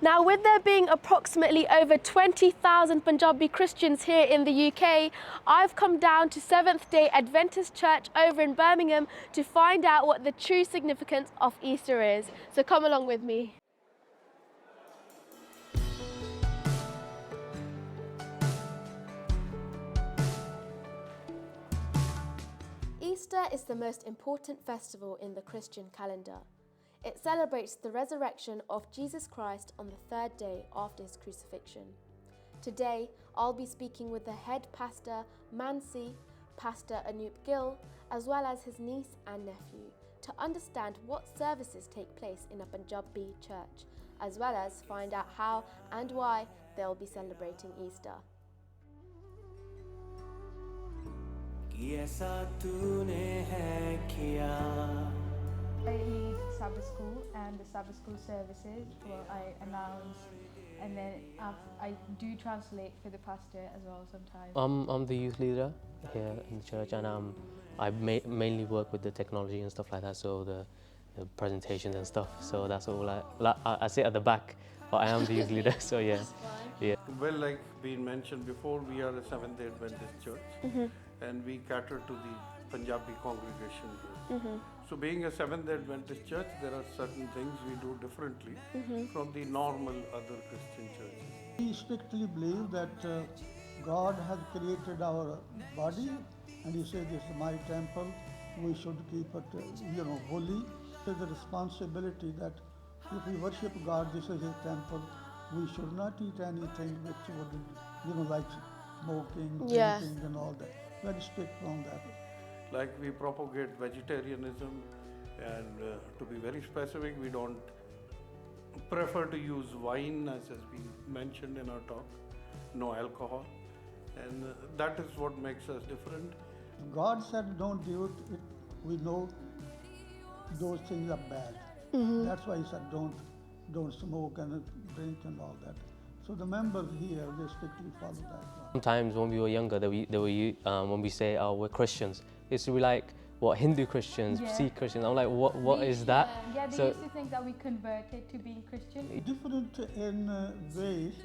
Now, with there being approximately over 20,000 Punjabi Christians here in the UK, I've come down to Seventh-day Adventist Church over in Birmingham to find out what the true significance of Easter is. So come along with me. Easter is the most important festival in the Christian calendar. It celebrates the resurrection of Jesus Christ on the third day after his crucifixion. Today, I'll be speaking with the head pastor, Mansi, Pastor Anup Gill, as well as his niece and nephew, to understand what services take place in a Punjabi church, as well as find out how and why they'll be celebrating Easter. I lead Sabbath school, and the Sabbath school services, I announce, and then I do translate for the pastor as well sometimes. I'm the youth leader here in the church, and I mainly work with the technology and stuff like that, so the presentations and stuff. So that's all. I sit at the back, but I am the youth leader. So yeah, yeah. Well, like been mentioned before, we are a Seventh-day Adventist church, and we cater to the Punjabi congregation here. So being a Seventh-day Adventist church, there are certain things we do differently from the normal other Christian churches. We strictly believe that God has created our body, and He said, "This is my temple. We should keep it, holy." There's a responsibility that if we worship God, this is His temple. We should not eat anything which would, like smoking, drinking, and all that. Very strict on that. Like we propagate vegetarianism, and to be very specific, we don't prefer to use wine, as has been mentioned in our talk, no alcohol, and that is what makes us different. God said, "Don't do it." We know those things are bad. That's why He said, "Don't smoke and drink and all that." So the members here, they strictly follow that. Sometimes when we were younger, when we say, "Oh, we're Christians," it's to be like, "What, Hindu Christians, Sikh Christians?" I'm like, "What is that?" Yeah, they used to think that we converted to being Christian. Different in ways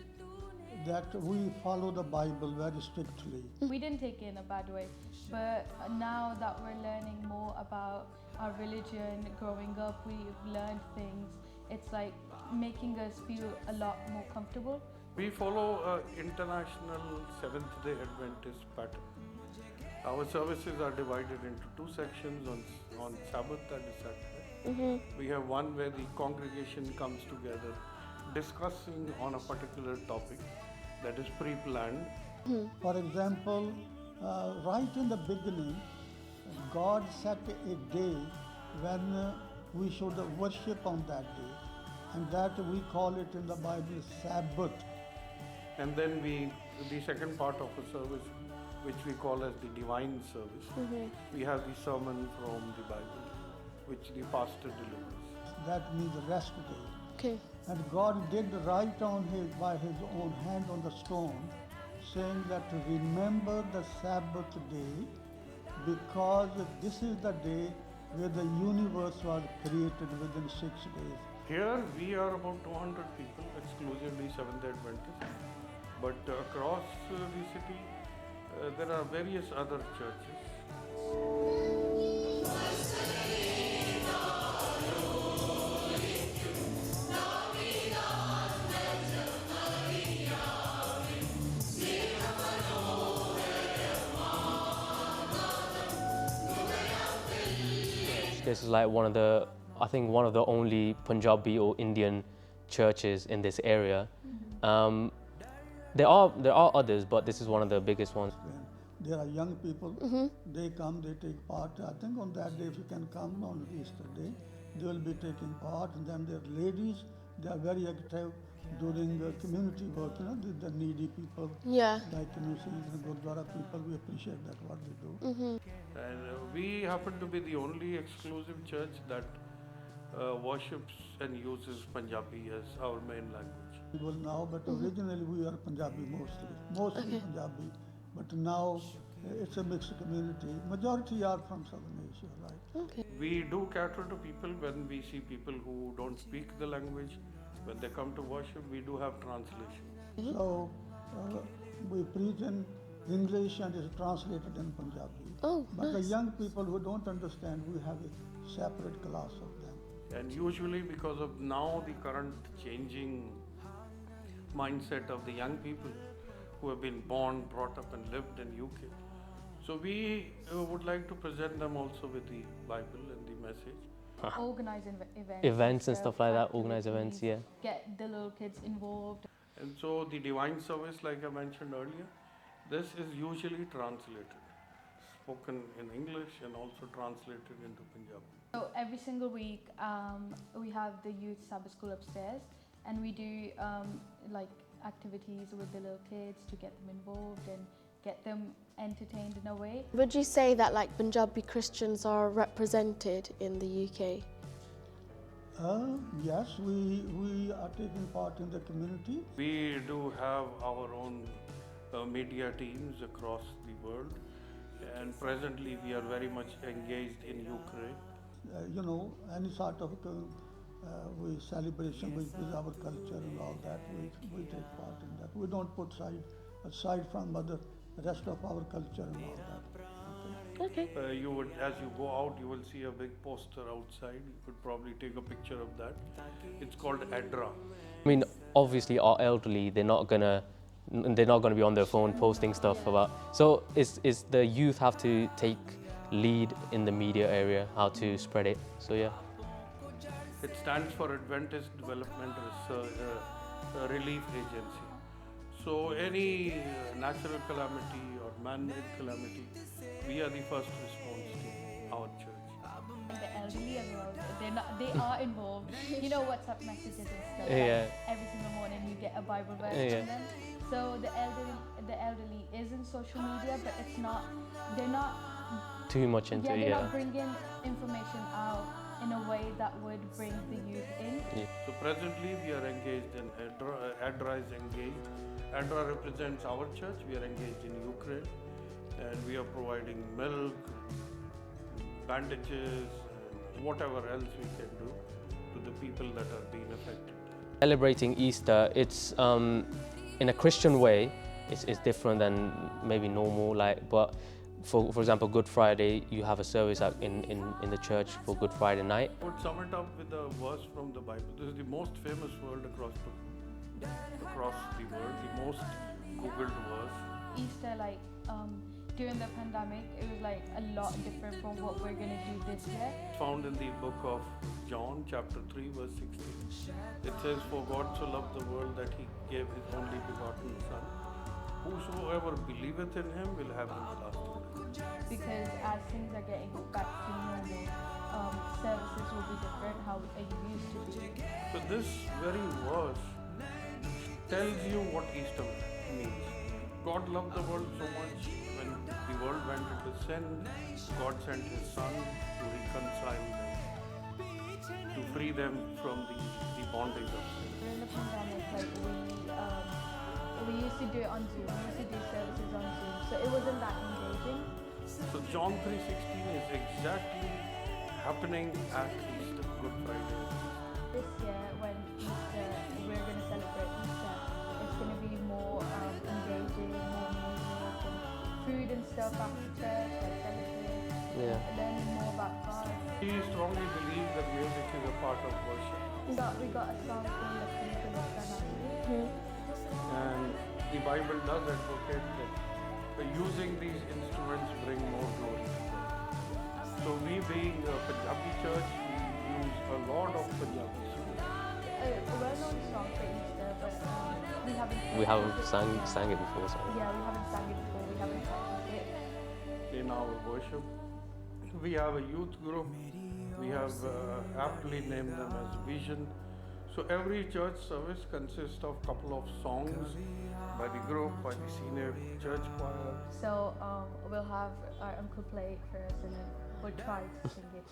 that we follow the Bible very strictly. We didn't take it in a bad way, but now that we're learning more about our religion, growing up, we've learned things. It's like making us feel a lot more comfortable. We follow international Seventh-day Adventist pattern. Our services are divided into two sections on Sabbath and Saturday. We have one where the congregation comes together discussing on a particular topic that is pre-planned. For example, right in the beginning, God set a day when we should worship on that day, and that we call it in the Bible Sabbath. And then the second part of a service, which we call as the divine service, we have the sermon from the Bible, which the pastor delivers. That means rest day. Okay. And God did write by His own hand on the stone, saying that remember the Sabbath day, because this is the day where the universe was created within 6 days. Here we are about 200 people, exclusively Seventh-day Adventists, but across the city there are various other churches. This is like one of the only Punjabi or Indian churches in this area. There are others, but this is one of the biggest ones. There are young people, they come, they take part. I think on that day, if you can come on Easter day, they will be taking part. And then there are ladies, they are very active during the community work, the needy people. Yeah. Like, the Gurdwara people, we appreciate that what they do. And we happen to be the only exclusive church that worships and uses Punjabi as our main language. Well, now, but originally we are Punjabi mostly Punjabi. But now it's a mixed community. Majority are from Southern Asia, right? Okay. We do cater to people when we see people who don't speak the language When they come to worship, we do have translation. So we preach in English and is translated in Punjabi. Oh, But the nice. young people who don't understand, we have a separate class of them. And usually, because of now the current changing mindset of the young people who have been born, brought up, and lived in UK, so we would like to present them also with the Bible and the message. Organize events. Events and stuff like that, organize events, activities, yeah. Get the little kids involved. And so the divine service, like I mentioned earlier, this is usually translated, spoken in English and also translated into Punjabi. So every single week, we have the youth Sabbath school upstairs, and we do like activities with the little kids to get them involved and get them entertained in a way. Would you say that like Punjabi Christians are represented in the UK? Yes, we are taking part in the community. We do have our own media teams across the world, and presently we are very much engaged in Ukraine. Any sort of we celebration with our culture and all that, we take part in that. We don't put aside from the rest of our culture and all that. Okay. You would, as you go out, you will see a big poster outside. You could probably take a picture of that. It's called ADRA. I mean, obviously, our elderly, they're not gonna be on their phone posting stuff about. So, is the youth have to take lead in the media area, how to spread it. So yeah. It stands for Adventist Development Relief Agency. So any natural calamity or man-made calamity, we are the first response to our church. The elderly as well, they are involved. You know, WhatsApp messages and stuff. Yeah. Like every single morning you get a Bible verse Yeah. from them. So the elderly is in social media, but they're not Too much into they're it, not yeah. bringing information out in a way that would bring the youth in. Yeah. So presently we are engaged in ADRA. ADRA is engaged. ADRA represents our church. We are engaged in Ukraine, and we are providing milk, bandages, and whatever else we can do to the people that are being affected. Celebrating Easter, it's in a Christian way, it's different than maybe normal. But for example, Good Friday, you have a service in the church for Good Friday night. I would sum it up with a verse from the Bible. This is the most famous word across the world, the most googled verse. Easter, during the pandemic, it was a lot different from what we're gonna do this year. Found in the book of John, chapter 3, verse 16. It says, "For God so loved the world that he gave his only begotten Son. Whosoever believeth in him will have everlasting life." Because as things are getting back to normal, services will be different how it used to be. So this very verse tells you what Easter means. God loved the world so much, when the world went into sin, God sent his Son to reconcile them, to free them from the bondage of sin. During the pandemic, we used to do it on Zoom. We used to do services on Zoom, so it wasn't that engaging. So John 3:16 is exactly happening at Easter, Good Friday. This year, when Easter, we're going to celebrate Easter, it's going to be more engaging, more music and food and stuff after church, fellowship, Yeah. learning more about God. We strongly believe that music is a part of worship, We got a song called Hridika. and the Bible does advocate that using these instruments bring more glory to God. So we being a Punjabi church, we use a lot of Punjabi songs. A well-known song for Easter, but We haven't sang it before, so. Yeah, we haven't sang it before. We haven't practiced it. In our worship, we have a youth group. We have aptly named them as Vision. So every church service consists of a couple of songs by the group, by the senior church choir. So we'll have our uncle play it for us, and then we'll try to sing it.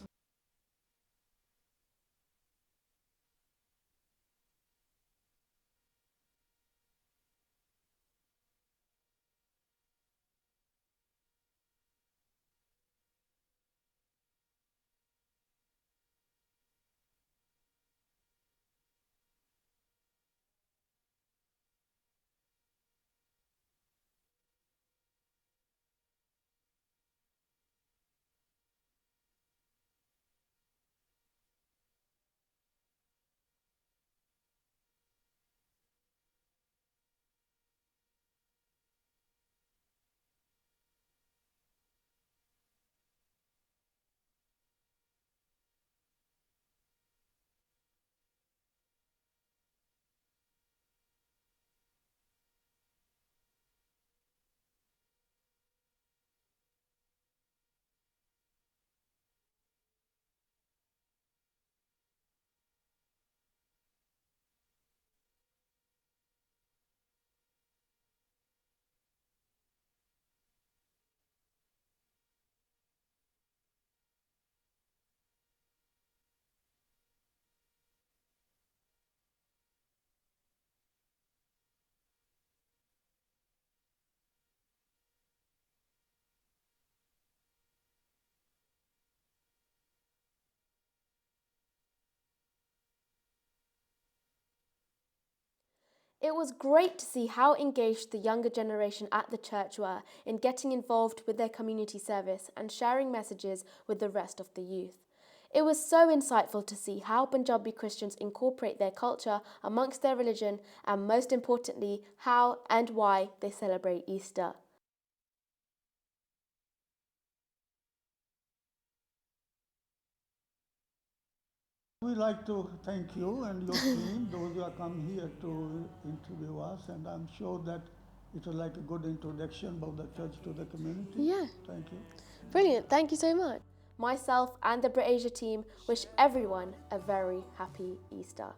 It was great to see how engaged the younger generation at the church were in getting involved with their community service and sharing messages with the rest of the youth. It was so insightful to see how Punjabi Christians incorporate their culture amongst their religion and, most importantly, how and why they celebrate Easter. We like to thank you and your team, those who have come here to interview us, and I'm sure that it was like a good introduction about the church to the community. Yeah. Thank you. Brilliant, thank you so much. Myself and the Brit Asia team wish everyone a very happy Easter.